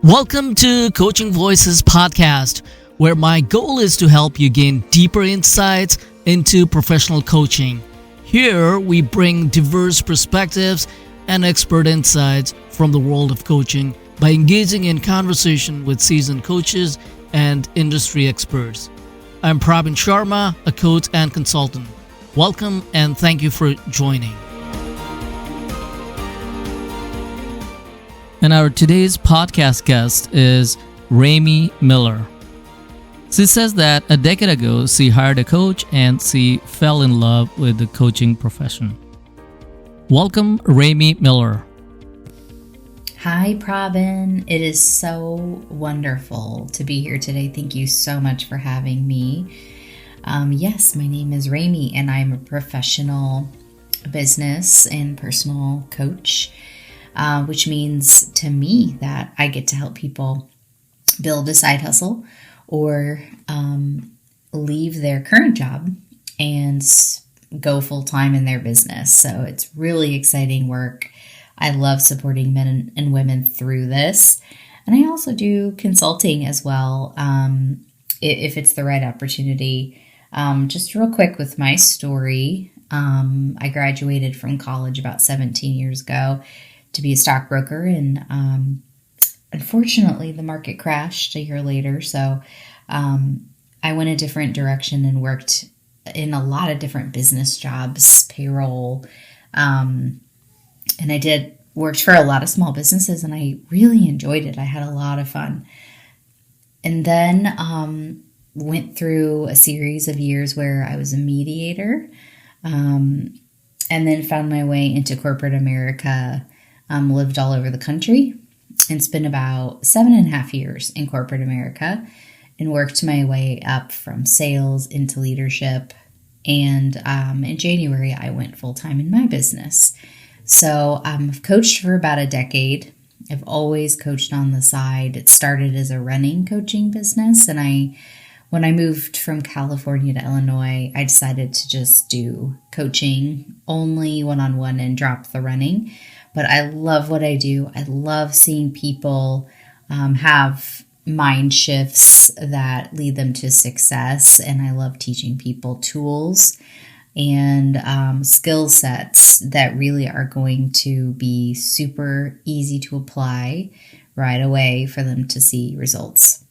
Welcome to Coaching Voices podcast, where my goal is to help you gain deeper insights into professional coaching. Here, we bring diverse perspectives and expert insights from the world of coaching by engaging in conversation with seasoned coaches and industry experts. I'm Pravin Sharma, a coach and consultant. Welcome and thank you for joining. And our today's podcast guest is Ramey Miller. She says that a decade ago, she hired a coach and she fell in love with the coaching profession. Welcome, Ramey Miller. Hi, Pravin. It is so wonderful to be here today. Thank you so much for having me. Yes, my name is Ramey, and I'm a professional business and personal coach. Which means to me that I get to help people build a side hustle or leave their current job and go full time in their business. So it's really exciting work. I love supporting men and women through this. And I also do consulting as well if it's the right opportunity. Just real quick with my story, I graduated from college about 17 years ago to be a stockbroker, and unfortunately the market crashed a year later, so I went a different direction and worked in a lot of different business jobs, payroll, and I worked for a lot of small businesses, and I really enjoyed it. I had a lot of fun, and then went through a series of years where I was a mediator, and then found my way into corporate America. Lived all over the country and spent about 7.5 years in corporate America and worked my way up from sales into leadership. And in January, I went full-time in my business. So I've coached for about a decade. I've always coached on the side. It started as a running coaching business. And when I moved from California to Illinois, I decided to just do coaching only one-on-one and drop the running. But I love what I do. I love seeing people have mind shifts that lead them to success. And I love teaching people tools and skill sets that really are going to be super easy to apply right away for them to see results.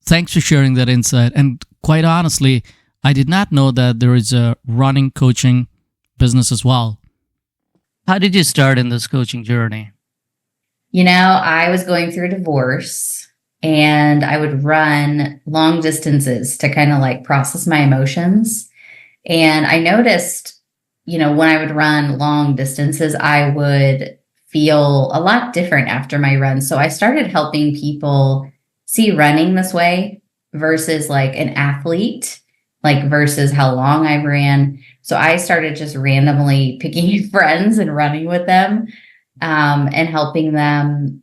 Thanks for sharing that insight. And quite honestly, I did not know that there is a running coaching business as well. How did you start in this coaching journey? I was going through a divorce, and I would run long distances to kind of like process my emotions. And I noticed, when I would run long distances, I would feel a lot different after my run. So I started helping people see running this way versus like an athlete, like versus how long I ran. So I started just randomly picking friends and running with them and helping them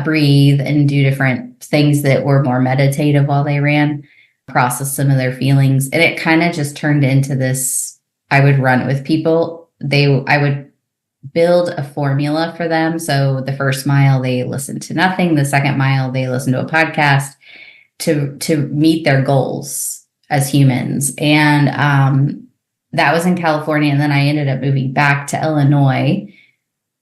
breathe and do different things that were more meditative while they ran, process some of their feelings. And it kind of just turned into this. I would run with people. I would build a formula for them. So the first mile, they listened to nothing. The second mile, they listened to a podcast to meet their goals as humans. And that was in California. And then I ended up moving back to Illinois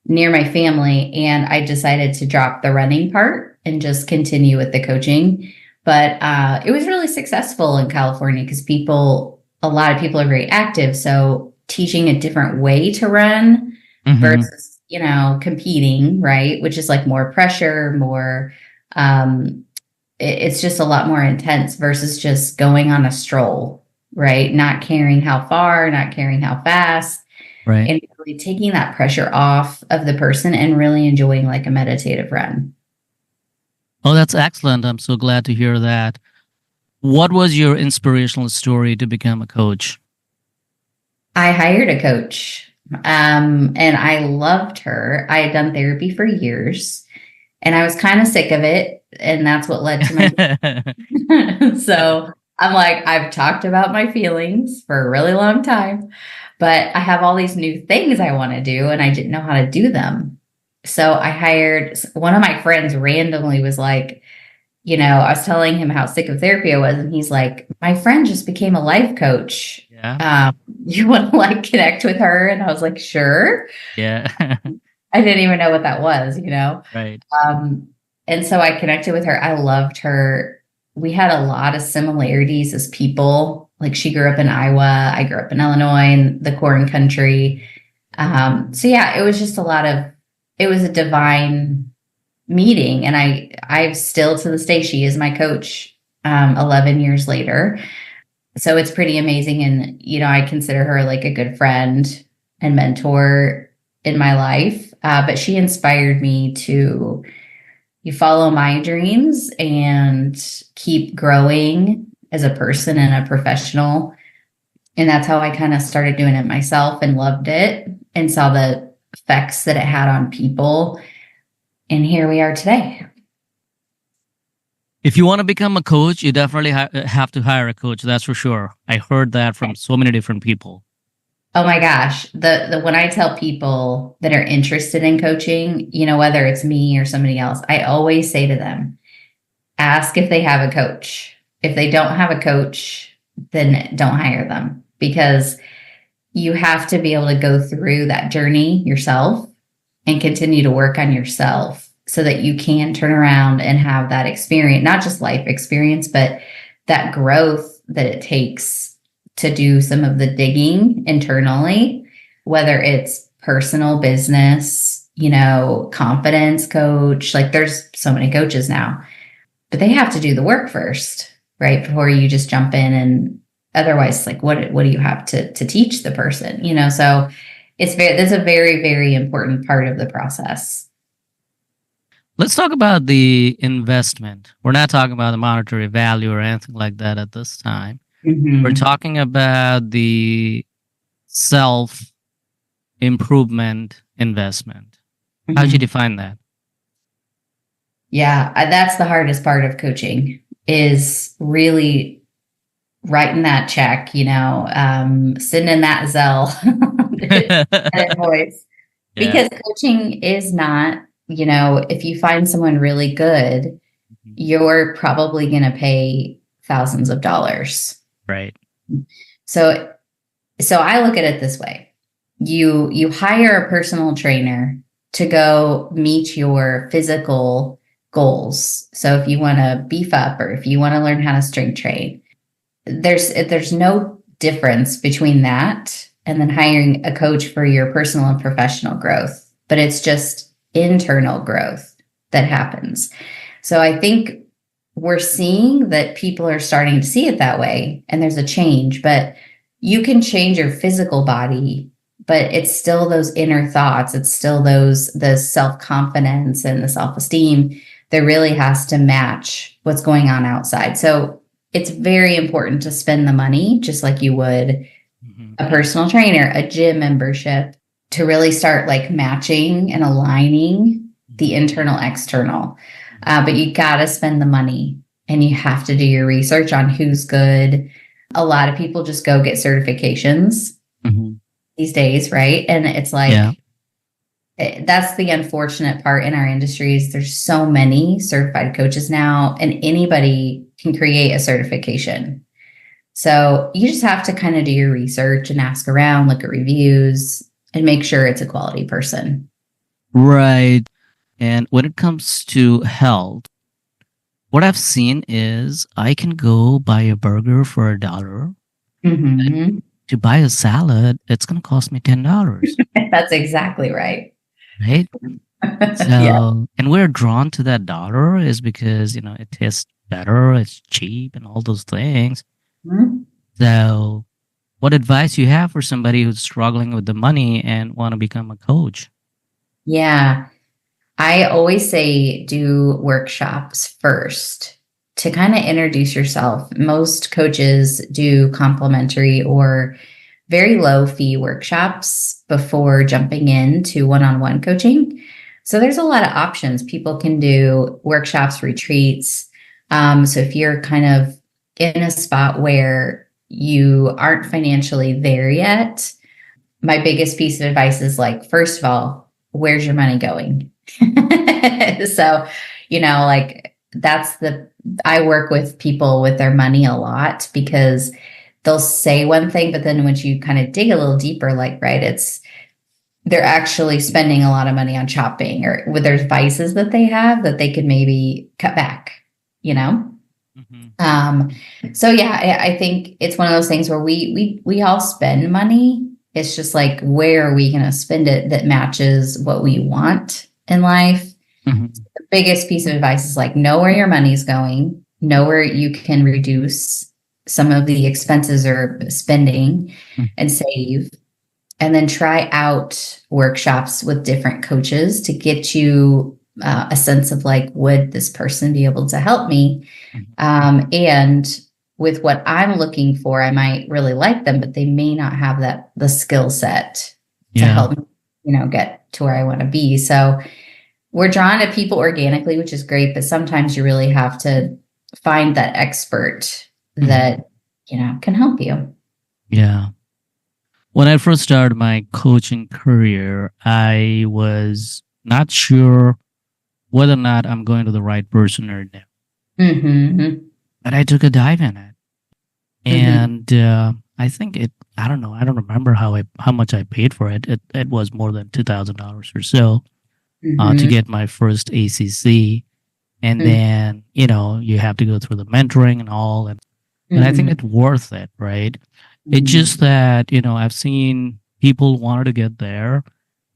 near my family. And I decided to drop the running part and just continue with the coaching. But it was really successful in California because a lot of people are very active. So teaching a different way to run versus, competing, right? Which is like more pressure, more, it's just a lot more intense versus just going on a stroll. Right? Not caring how far, not caring how fast, right? And really taking that pressure off of the person and really enjoying like a meditative run. Oh, that's excellent. I'm so glad to hear that. What was your inspirational story to become a coach? I hired a coach and I loved her. I had done therapy for years and I was kind of sick of it. And that's what led to my So I'm like, I've talked about my feelings for a really long time, but I have all these new things I want to do and I didn't know how to do them. So I hired one of my friends randomly was like, I was telling him how sick of therapy I was, and he's like, my friend just became a life coach. Yeah. You want to like connect with her? And I was like, sure. Yeah. I didn't even know what that was. Right. Um, and so I connected with her. I loved her. We had a lot of similarities as people. Like she grew up in Iowa. I grew up in Illinois in the corn country. So yeah, it was a divine meeting. And I still to this day, she is my coach, 11 years later. So it's pretty amazing. And, I consider her like a good friend and mentor in my life. But she inspired me to you follow my dreams and keep growing as a person and a professional. And that's how I kind of started doing it myself and loved it and saw the effects that it had on people. And here we are today. If you want to become a coach, you definitely have to hire a coach. That's for sure. I heard that from so many different people. Oh my gosh. The when I tell people that are interested in coaching, whether it's me or somebody else, I always say to them, ask if they have a coach. If they don't have a coach, then don't hire them, because you have to be able to go through that journey yourself and continue to work on yourself so that you can turn around and have that experience, not just life experience, but that growth that it takes to do some of the digging internally, whether it's personal, business, confidence coach. Like there's so many coaches now, but they have to do the work first, right? Before you just jump in, and otherwise, like what do you have to teach the person, So that's a very, very important part of the process. Let's talk about the investment. We're not talking about the monetary value or anything like that at this time. Mm-hmm. We're talking about the self-improvement investment. Mm-hmm. How'd you define that? Yeah, that's the hardest part of coaching, is really writing that check, sending that Zelle invoice. Yeah. Because coaching is not, if you find someone really good, you're probably going to pay thousands of dollars. Right. So I look at it this way. You hire a personal trainer to go meet your physical goals. So if you want to beef up, or if you want to learn how to strength train, there's no difference between that and then hiring a coach for your personal and professional growth, but it's just internal growth that happens. So I think we're seeing that people are starting to see it that way, and there's a change, but you can change your physical body, but it's still those inner thoughts. It's still the self-confidence and the self-esteem that really has to match what's going on outside. So it's very important to spend the money just like you would a personal trainer, a gym membership, to really start like matching and aligning the internal, external. But you got to spend the money, and you have to do your research on who's good. A lot of people just go get certifications these days, right? And it's like, that's the unfortunate part in our industries. There's so many certified coaches now, and anybody can create a certification. So you just have to kind of do your research and ask around, look at reviews, and make sure it's a quality person. Right. And when it comes to health, what I've seen is I can go buy a burger for $1. Mm-hmm. To buy a salad, it's going to cost me $10. That's exactly right. Right? So, and we're drawn to that dollar is because, it tastes better, it's cheap, and all those things. Mm-hmm. So, what advice you have for somebody who's struggling with the money and want to become a coach? Yeah. I always say do workshops first to kind of introduce yourself. Most coaches do complimentary or very low fee workshops before jumping into one-on-one coaching. So there's a lot of options. People can do workshops, retreats. So if you're kind of in a spot where you aren't financially there yet, my biggest piece of advice is like, first of all, where's your money going? So, like I work with people with their money a lot because they'll say one thing, but then once you kind of dig a little deeper, like, right, they're actually spending a lot of money on shopping or with their vices that they have that they could maybe cut back, you know? Hmm. Um, so yeah, I think it's one of those things where we all spend money. It's just like, where are we going to spend it that matches what we want in life? Hmm. The biggest piece of advice is like, know where your money's going, know where you can reduce some of the expenses or spending and save, and then try out workshops with different coaches to get you a sense of like, would this person be able to help me? And with what I'm looking for, I might really like them, but they may not have the skill set to Yeah. help me, get to where I want to be. So we're drawn to people organically, which is great, but sometimes you really have to find that expert Hmm. that, can help you. Yeah. When I first started my coaching career, I was not sure whether or not I'm going to the right person or no. Mm-hmm. But I took a dive in it. Mm-hmm. And I think I don't know, I don't remember how much I paid for it. It was more than $2,000 or so to Mm-hmm. get my first ACC. And then, you have to go through the mentoring and all. But I think Mm-hmm. it's worth it, right? It's Mm-hmm. just that, I've seen people wanted to get there.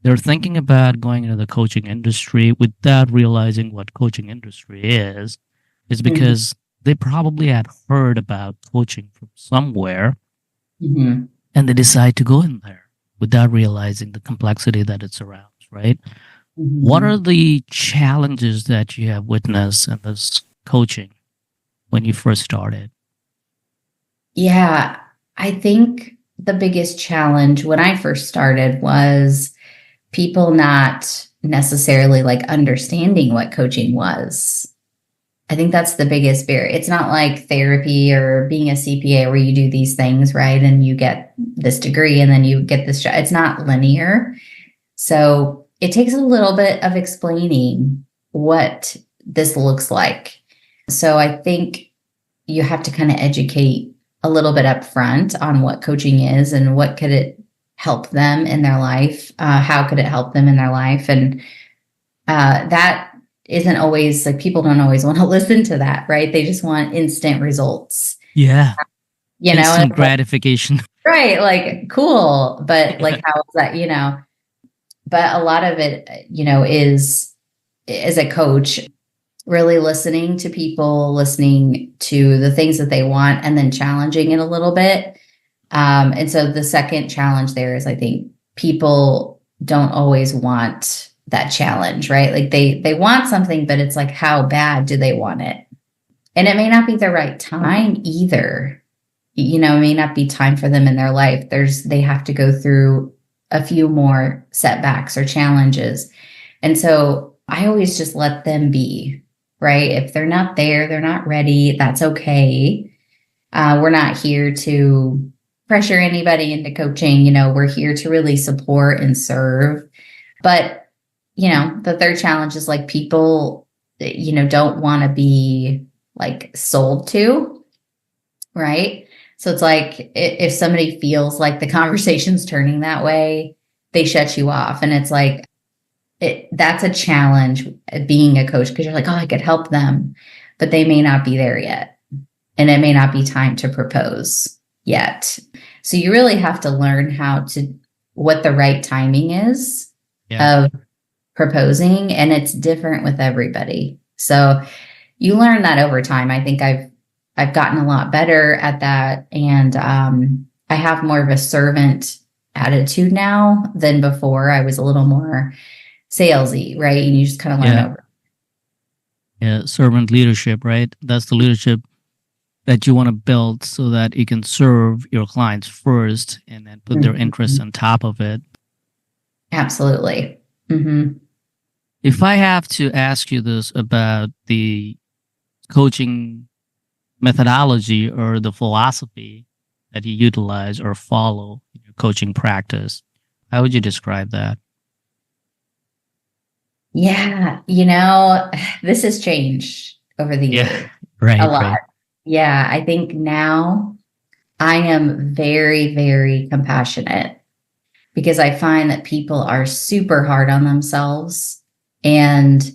They're thinking about going into the coaching industry without realizing what coaching industry is. It's Mm-hmm. because they probably had heard about coaching from somewhere Mm-hmm. and they decide to go in there without realizing the complexity that it surrounds, right? What are Mm-hmm. the challenges that you have witnessed in this coaching when you first started? Yeah, I think the biggest challenge when I first started was people not necessarily like understanding what coaching was. I think that's the biggest barrier. It's not like therapy or being a CPA where you do these things, right? And you get this degree and then you get this job. It's not linear. So it takes a little bit of explaining what this looks like. So I think you have to kind of educate a little bit up front on what coaching is and what could it help them in their life. How could it help them in their life? And that isn't always like, people don't always want to listen to that, right? They just want instant results, Yeah, and instant it's like, gratification. right, like, cool, but like, Yeah. how is that, but a lot of it, is as a coach, really listening to people, listening to the things that they want, and then challenging it a little bit. And so the second challenge there is, I think people don't always want that challenge, right? Like they want something, but it's like, how bad do they want it? And it may not be the right time either. It may not be time for them in their life. They have to go through a few more setbacks or challenges. And so I always just let them be, right? If they're not there, they're not ready, that's okay. We're not here to pressure anybody into coaching. We're here to really support and serve. But, the third challenge is like, people, don't want to be like sold to, right? So it's like, if somebody feels like the conversation's turning that way, they shut you off. And it's like, that's a challenge being a coach, because you're like, oh, I could help them, but they may not be there yet. And it may not be time to propose yet. So you really have to learn what the right timing is Yeah. of proposing. And it's different with everybody. So you learn that over time. I think I've gotten a lot better at that. And I have more of a servant attitude now than before. I was a little more salesy, right? And you just kind of learn Yeah. over. Yeah. Servant leadership, right? That's the leadership that you want to build so that you can serve your clients first and then put their interests Mhm. on top of it. Absolutely. Hmm. If I have to ask you this about the coaching methodology or the philosophy that you utilize or follow in your coaching practice, how would you describe that? Yeah, this has changed over the Yeah. years a Right, lot. right. Yeah, I think now I am very, very compassionate because I find that people are super hard on themselves, and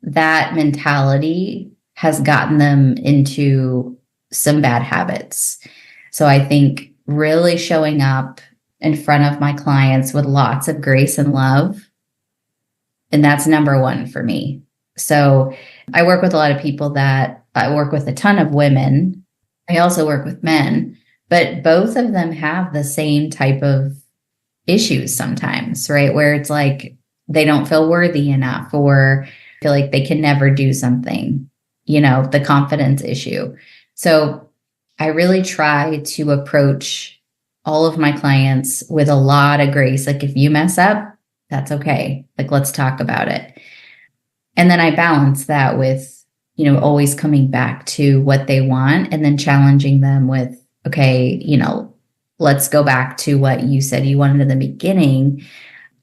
that mentality has gotten them into some bad habits. So I think really showing up in front of my clients with lots of grace and love, and that's number one for me. So I work with a lot of people that I work with a ton of women. I also work with men, but both of them have the same type of issues sometimes, right? Where it's like they don't feel worthy enough or feel like they can never do something, the confidence issue. So I really try to approach all of my clients with a lot of grace. Like if you mess up, that's okay. Like let's talk about it. And then I balance that with, always coming back to what they want and then challenging them with, okay, let's go back to what you said you wanted in the beginning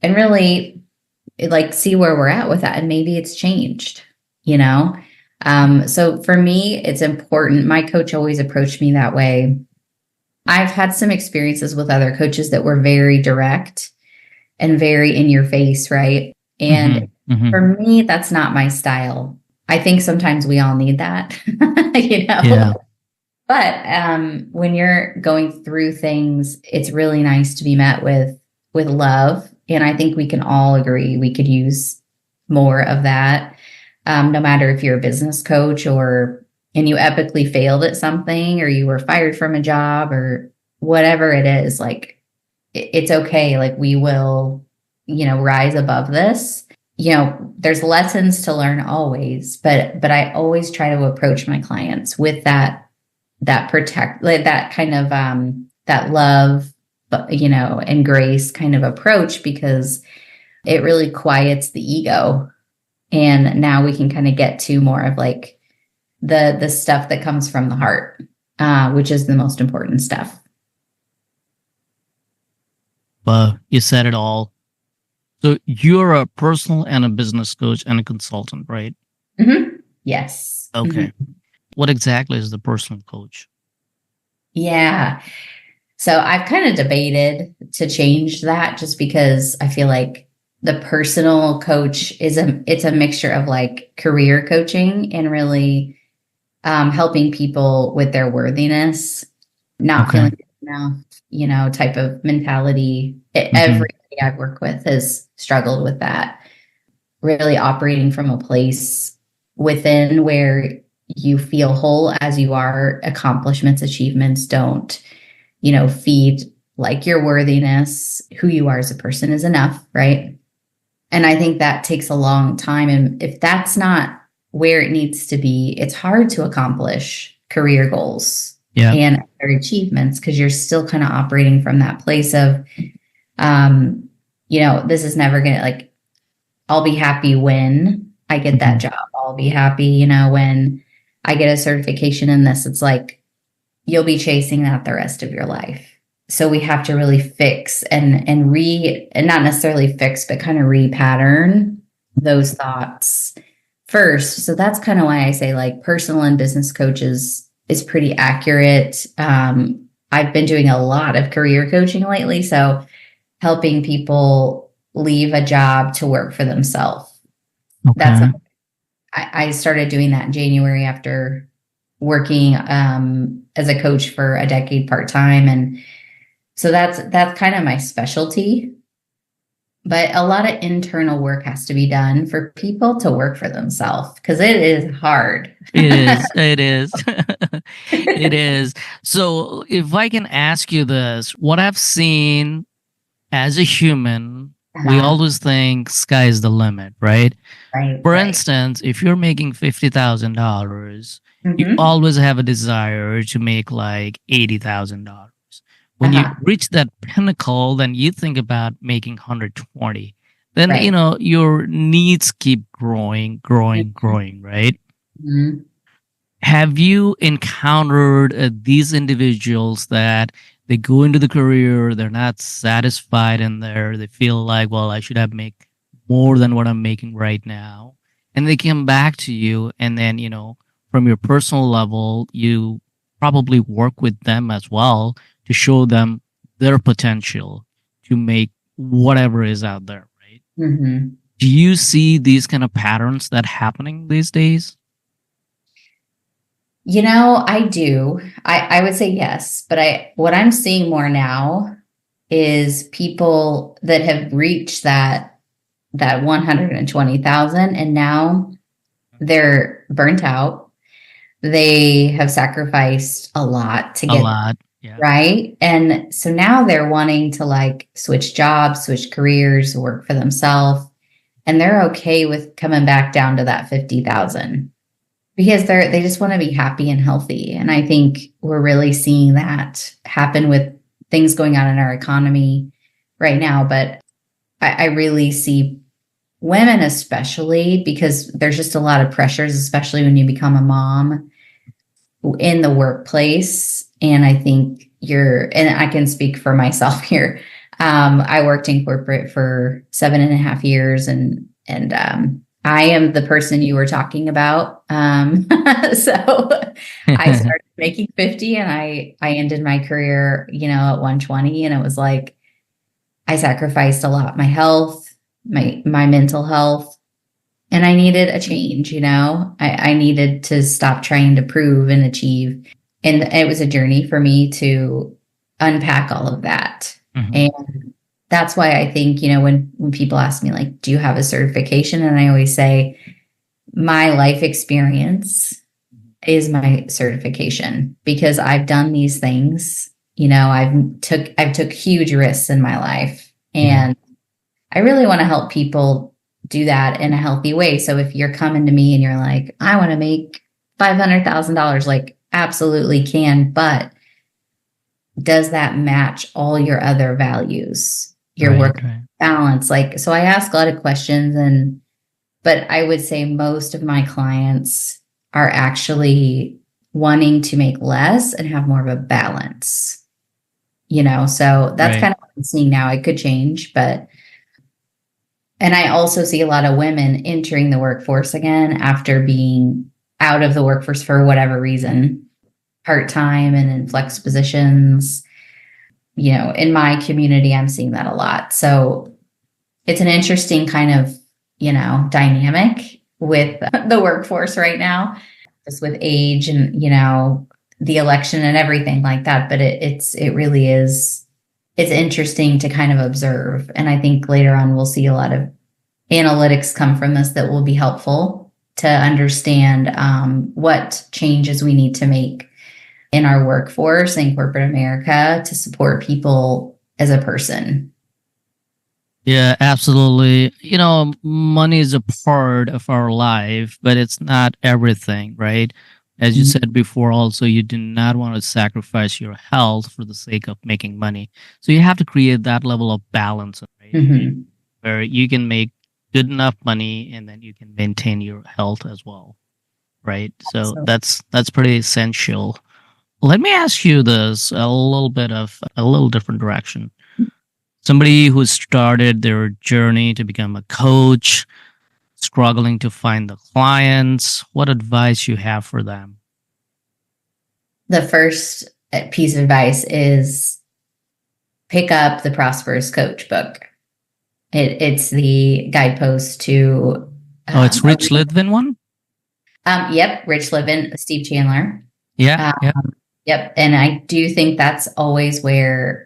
and really like see where we're at with that. And maybe it's changed, you know? So for me, it's important. My coach always approached me that way. I've had some experiences with other coaches that were very direct and very in your face, right? And Mm-hmm. Mm-hmm. for me, that's not my style. I think sometimes we all need that, you know? Yeah. But when you're going through things, it's really nice to be met with love, and I think we can all agree we could use more of that. No matter if you're a business coach or and you epically failed at something, or you were fired from a job, or whatever it is, like it's okay. Like we will, rise above this. There's lessons to learn always, but I always try to approach my clients with that protect like that kind of that love and grace kind of approach, because it really quiets the ego, and now we can kind of get to more of like the stuff that comes from the heart, which is the most important stuff. Well, you said it all. So you're a personal and a business coach and a consultant, right? Yes. Okay. What exactly is the personal coach? Yeah. So I've kind of debated to change that, just because I feel like the personal coach it's a mixture of like career coaching and really helping people with their worthiness, not Okay. feeling good enough, type of mentality. Mm-hmm. Everybody I've worked with has struggled with that, really operating from a place within where you feel whole as you are. Accomplishments, achievements don't feed like your worthiness. Who you are as a person is enough, right? And I think that takes a long time. And if that's not where it needs to be, it's hard to accomplish career goals Yeah. and other achievements, because you're still kind of operating from that place of, this is never going to, like, I'll be happy when I get that Mm-hmm. job. I'll be happy, when I get a certification in this. It's like, you'll be chasing that the rest of your life. So we have to really fix and not necessarily fix, but kind of repattern those thoughts first. So that's kind of why I say like personal and business coaches is pretty accurate. I've been doing a lot of career coaching lately, so helping people leave a job to work for themselves. That's Okay. I started doing that in January after working as a coach for a decade part time, and so that's kind of my specialty. But a lot of internal work has to be done for people to work for themselves, because it is hard. It is. It is. It is. So if I can ask you this, what I've seen as a human, we Uh-huh. always think sky's the limit, right? Right, For right. instance, if you're making $50,000, you Hmm. always have a desire to make like $80,000. When you Uh-huh. reach that pinnacle, then you think about making 120. Then, Right. your needs keep growing, growing, growing, right? Mhm. Have you encountered these individuals that they go into the career, they're not satisfied in there, they feel like, well, I should have make more than what I'm making right now. And they come back to you, and then, from your personal level, you probably work with them as well to show them their potential to make whatever is out there, right? Mm-hmm. Do you see these kind of patterns that happening these days? I do. I would say yes, but what I'm seeing more now is people that have reached that 120,000 and now they're burnt out. They have sacrificed a lot to A get lot. Yeah. right. And so now they're wanting to like switch jobs, switch careers, work for themselves. And they're okay with coming back down to that 50,000 because they just want to be happy and healthy. And I think we're really seeing that happen with things going on in our economy right now. But I really see women, especially because there's just a lot of pressures, especially when you become a mom in the workplace. And I think and I can speak for myself here. I worked in corporate for 7.5 years and I am the person you were talking about. So I started making 50 and I ended my career, at 120. And it was like, I sacrificed a lot, my health, my mental health, and I needed a change, I needed to stop trying to prove and achieve. And it was a journey for me to unpack all of that. Mhm. And that's why I think, when people ask me, like, do you have a certification? And I always say, my life experience is my certification because I've done these things. I've took huge risks in my life, and I really want to help people do that in a healthy way. So if you're coming to me and you're like, I want to make $500,000, like, absolutely can, but does that match all your other values, your work balance? Like, so I ask a lot of questions, but I would say most of my clients are actually wanting to make less and have more of a balance, so that's kind of what I'm seeing now. It could change, and I also see a lot of women entering the workforce again after being out of the workforce for whatever reason, part-time and in flex positions. In my community, I'm seeing that a lot. So it's an interesting kind of, dynamic with the workforce right now, just with age and, the election and everything like that. But it really is, it's interesting to kind of observe. And I think later on, we'll see a lot of analytics come from this that will be helpful to understand what changes we need to make in our workforce in corporate America to support people as a person. Yeah, absolutely. Money is a part of our life, but it's not everything, right? As you said before, also, you do not want to sacrifice your health for the sake of making money. So you have to create that level of balance, right? Mm-hmm. Where you can make good enough money and then you can maintain your health as well, right? So that's pretty essential. Let me ask you this a little different direction. Somebody who started their journey to become a coach, struggling to find the clients, what advice you have for them? The first piece of advice is pick up the Prosperous Coach book. It's the guidepost to. It's Rich Litvin one? Yep, Rich Litvin, Steve Chandler. Yeah. Yep, and I do think that's always where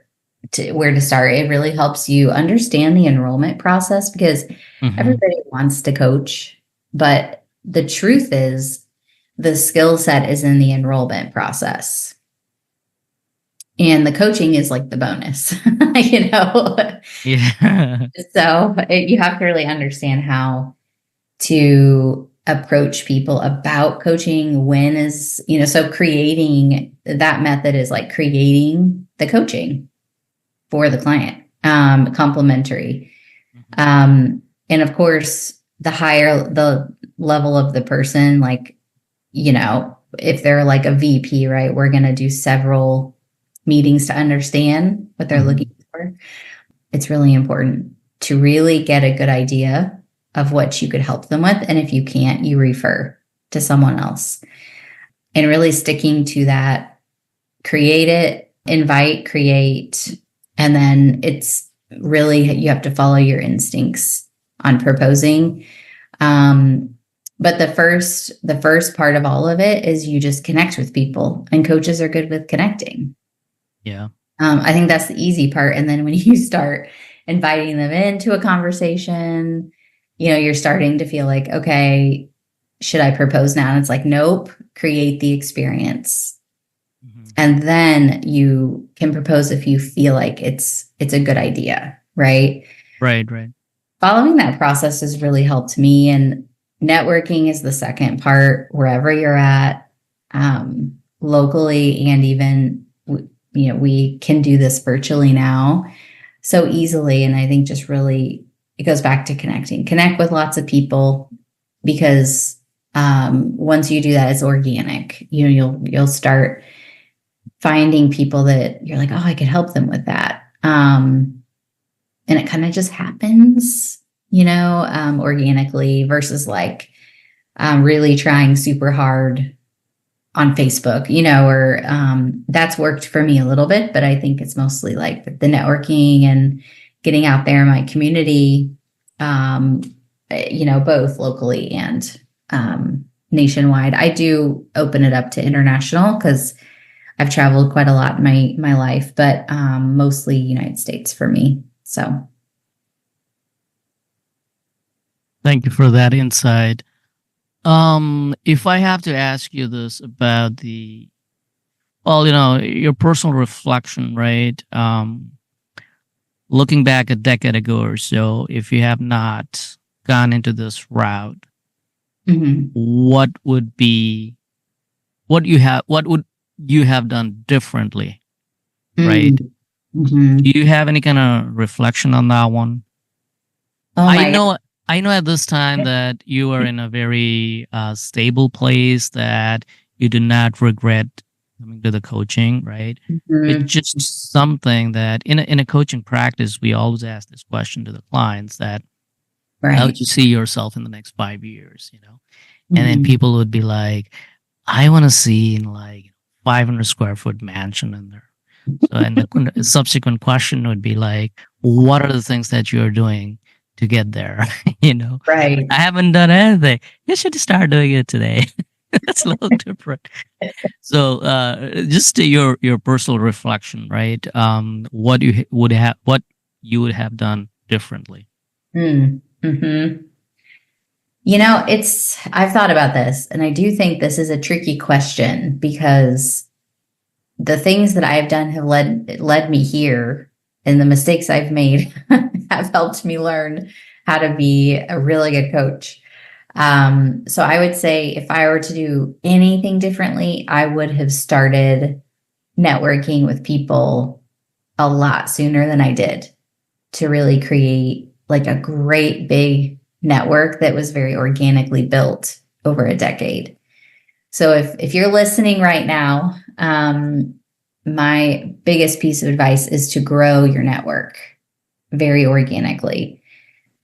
to start. It really helps you understand the enrollment process because everybody wants to coach, but the truth is the skill set is in the enrollment process. And the coaching is like the bonus, Yeah. So you have to really understand how to approach people about coaching. So creating that method is like creating the coaching for the client, complimentary. And of course, the higher the level of the person, like, if they're like a VP, right, we're going to do several meetings to understand what they're looking for. It's really important to really get a good idea of what you could help them with. And if you can't, you refer to someone else. And really sticking to that, create it, invite, create, and then it's really, you have to follow your instincts on proposing. But the first part of all of it is you just connect with people, and coaches are good with connecting. Yeah. I think that's the easy part. And then when you start inviting them into a conversation, you're starting to feel like, okay, should I propose now? And it's like, nope, create the experience. Mm-hmm. And then you can propose if you feel like it's a good idea, right? Right. Following that process has really helped me. And networking is the second part, wherever you're at, locally, and even, we can do this virtually now so easily. And I think just really, it goes back to connect with lots of people, because once you do that, it's organic. You'll start finding people that you're like, oh, I could help them with that. And it kind of just happens, organically, versus like really trying super hard on Facebook, or that's worked for me a little bit, but I think it's mostly like the networking and getting out there in my community, both locally and nationwide. I do open it up to international because I've traveled quite a lot in my life, but mostly United States for me. So. Thank you for that insight. If I have to ask you this about your personal reflection, right? Looking back a decade ago or so, if you have not gone into this route, mm-hmm. what would you have done differently, right? Mm-hmm. Do you have any kind of reflection on that one? I know at this time that you are in a very stable place, that you do not regret coming to the coaching, right? Mm-hmm. It's just something that in a coaching practice, we always ask this question to the clients, that right. How would you see yourself in the next 5 years, Mm-hmm. And then people would be like, I want to see in like 500 square foot mansion in there. So, and the subsequent question would be like, what are the things that you're doing to get there? Right. I haven't done anything. You should start doing it today. That's a little different. So, just your personal reflection, right? What you would have done differently. Mm-hmm. I've thought about this, and I do think this is a tricky question, because the things that I've done have led me here, and the mistakes I've made have helped me learn how to be a really good coach. So I would say if I were to do anything differently, I would have started networking with people a lot sooner than I did, to really create like a great big network that was very organically built over a decade. So if you're listening right now, my biggest piece of advice is to grow your network very organically.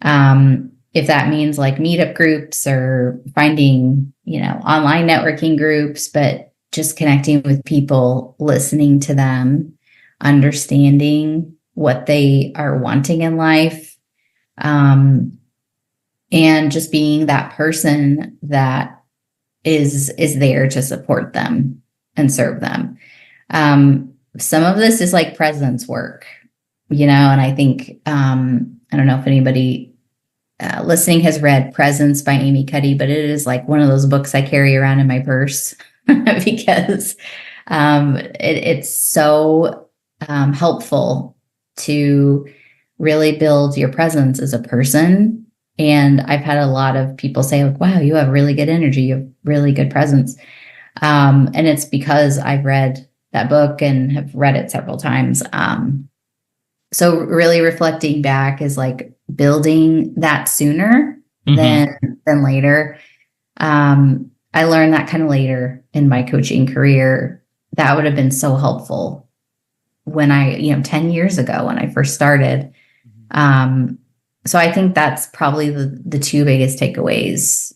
If that means like meetup groups or finding, online networking groups, but just connecting with people, listening to them, understanding what they are wanting in life, and just being that person that is there to support them and serve them. Some of this is like presence work, and I think, I don't know if anybody listening has read Presence by Amy Cuddy, but it is like one of those books I carry around in my purse because it's so helpful to really build your presence as a person. And I've had a lot of people say, like, wow, you have really good energy, you have really good presence. And it's because I've read that book and have read it several times. So really reflecting back is like building that sooner mm-hmm. than later. I learned that kind of later in my coaching career. That would have been so helpful when 10 years ago when I first started. So I think that's probably the two biggest takeaways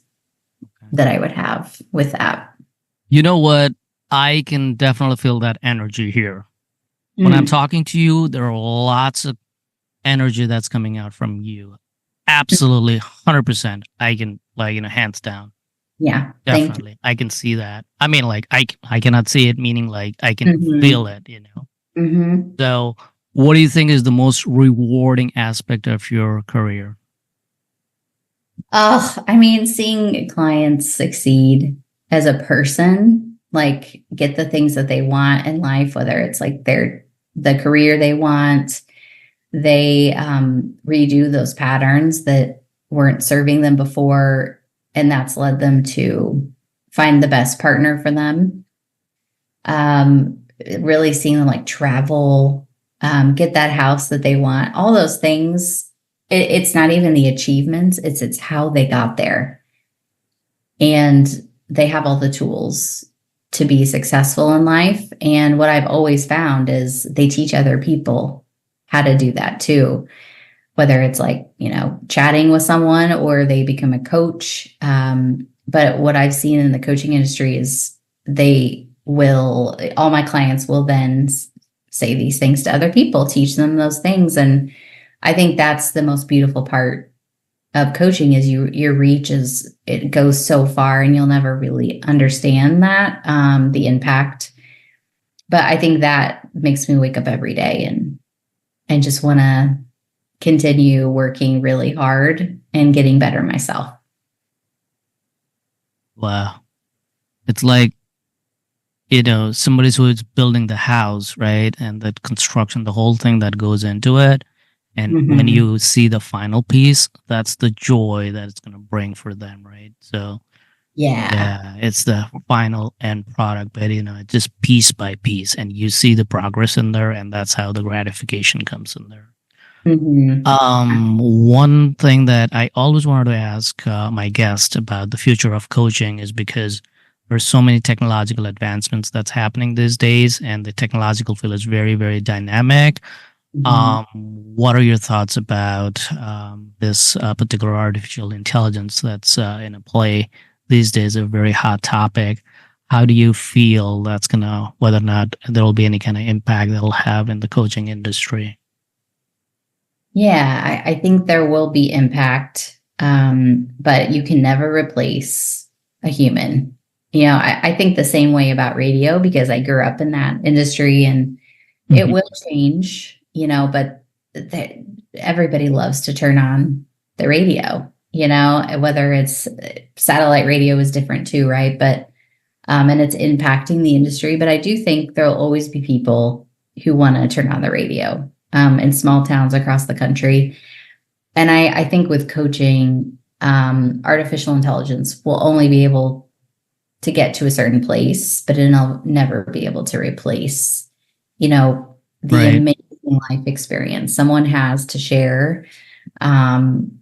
that I would have with that. You know what? I can definitely feel that energy here. When I'm Mm. talking to you, there are lots of energy that's coming out from you. Absolutely, 100%. I can, like, hands down. Yeah. Thank you. Definitely. I can see that. I mean, like, I cannot see it, meaning like I can Mm-hmm. feel it, Mm-hmm. So, what do you think is the most rewarding aspect of your career? Oh, I mean, seeing clients succeed as a person, like get the things that they want in life, whether it's like the career they want, they redo those patterns that weren't serving them before, and that's led them to find the best partner for them. Really seeing them like travel, get that house that they want, all those things. It's not even the achievements, it's how they got there. And they have all the tools to be successful in life. And what I've always found is they teach other people how to do that too, whether it's like, chatting with someone or they become a coach. But what I've seen in the coaching industry is all my clients will then say these things to other people, teach them those things. And I think that's the most beautiful part of coaching is your reach it goes so far and you'll never really understand that, the impact. But I think that makes me wake up every day and just want to continue working really hard and getting better myself. Wow. It's like, somebody who's building the house, right? And the construction, the whole thing that goes into it. And when Mm-hmm. you see the final piece, that's the joy that it's going to bring for them, right? So, Yeah. yeah, it's the final end product, but it's just piece by piece, and you see the progress in there, and that's how the gratification comes in there. Mm-hmm. One thing that I always wanted to ask my guest about the future of coaching is because there's so many technological advancements that's happening these days, and the technological field is very, very dynamic. Mm-hmm. What are your thoughts about this particular artificial intelligence that's in a play these days, a very hot topic? How do you feel that's whether or not there will be any kind of impact that'll have in the coaching industry? Yeah, I think there will be impact, but you can never replace a human. I think the same way about radio because I grew up in that industry and it Mhm. will change, but everybody loves to turn on the radio, whether it's satellite radio is different too, right? But, and it's impacting the industry. But I do think there'll always be people who want to turn on the radio, in small towns across the country. And I think with coaching, artificial intelligence will only be able to get to a certain place, but it'll never be able to replace, the Right. amazing life experience someone has to share. And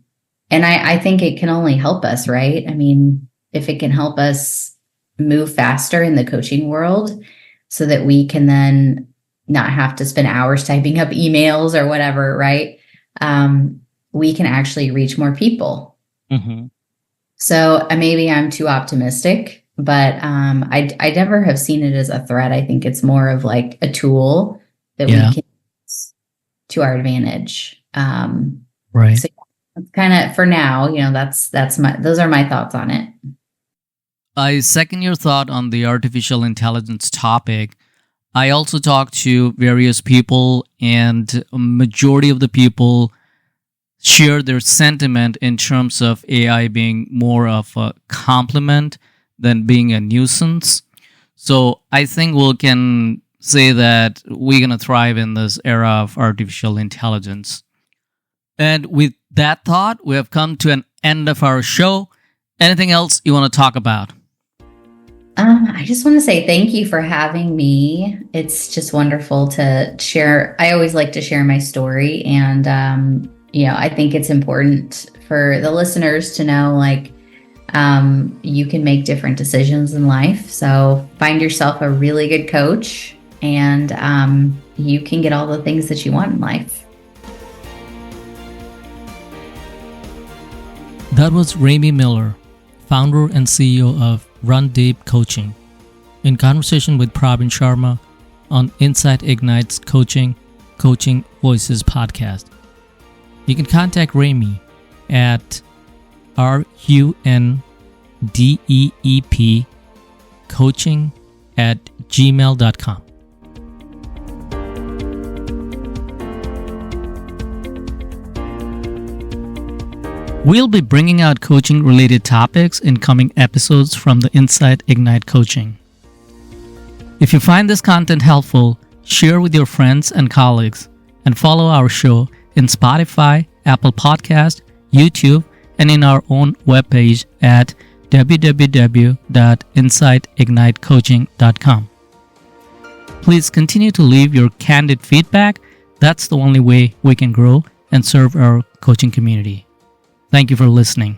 I think it can only help us, right? I mean, if it can help us move faster in the coaching world so that we can then not have to spend hours typing up emails or whatever, right? We can actually reach more people. Mm-hmm. So Maybe I'm too optimistic, but I never have seen it as a threat. I think it's more of like a tool that we Yeah. can use to our advantage. Right. So it's kind of for now, those are my thoughts on it. I second your thought on the artificial intelligence topic. I also talked to various people, and a majority of the people share their sentiment in terms of AI being more of a complement than being a nuisance. So I think we can say that we're going to thrive in this era of artificial intelligence. And with that thought, we have come to an end of our show. Anything else you want to talk about? I just want to say thank you for having me. It's just wonderful to share. I always like to share my story. And, I think it's important for the listeners to know, like, you can make different decisions in life. So find yourself a really good coach and you can get all the things that you want in life. That was Ramey Miller, founder and CEO of Run Deep Coaching, in conversation with Pravin Sharma on Insight Ignites Coaching Voices podcast. You can contact Ramey at RUNDEEP coaching@gmail.com. We'll be bringing out coaching-related topics in coming episodes from the Insight Ignite Coaching. If you find this content helpful, share with your friends and colleagues, and follow our show in Spotify, Apple Podcast, YouTube, and in our own webpage at www.insightignitecoaching.com. Please continue to leave your candid feedback. That's the only way we can grow and serve our coaching community. Thank you for listening.